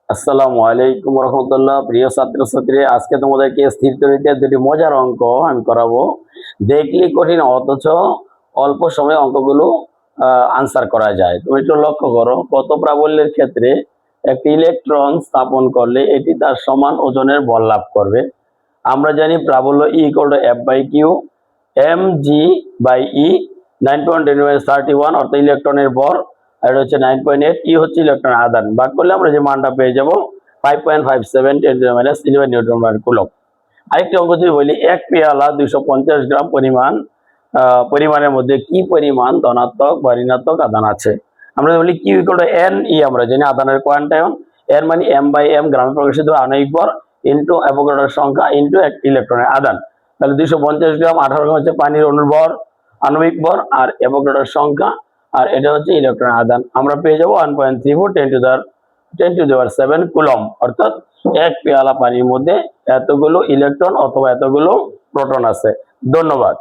আসসালামু আলাইকুম রহমতুল্লাহ। প্রিয় ছাত্রছাত্রী, আজকে তোমাদেরকে স্থির তরিতে দুটি মজার অঙ্ক আমি করাবো। দেখলে কঠিন, অথচ অল্প সময়ে অঙ্কগুলো আনসার করা যায়। তুমি একটু লক্ষ্য করো, কত প্রাবল্যের ক্ষেত্রে একটি ইলেকট্রন স্থাপন করলে এটি তার সমান ওজনের বল লাভ করবে। আমরা জানি প্রাবল্য E = F/Q, mg বাই ই, 9.31 অর্থাৎ ইলেকট্রনের ভর, আর এটা হচ্ছে 9.8। ই হচ্ছে ইলেকট্রনের আধান, ভাগ করলে আমরা যে মানটা পেয়ে যাব 5.57 × 10⁻11 নিউটন পার কুলম্ব। আরেকটি অঙ্ক যদি বলি, এক পেয়ালা 250 গ্রাম পরিমাণের মধ্যে কি পরিমাণ ধনাত্মক বা ঋণাত্মক আধান আছে। আমরা বলি Q = Ne, আমরা জানি আধানের কোয়ান্টায়ন, এর মানে m/m গ্রামে প্রকাশিত আণবিক ভর ইন্টু অ্যাভোগাড্রোর সংখ্যা ইন্টু একটি ইলেকট্রনের আধান। তাহলে 250 গ্রাম, 18 গ্রাম হচ্ছে পানির অণুর ভর, আণবিক ভর, আর অ্যাভোগাড্রোর সংখ্যা, আর এটা হচ্ছে ইলেকট্রনের আধান। আমরা পেয়ে যাব 1.34 10⁻7 কুলম্ব। অর্থাৎ এক পেয়ালা পানির মধ্যে এতগুলো ইলেকট্রন অথবা এতগুলো প্রোটন আছে। ধন্যবাদ।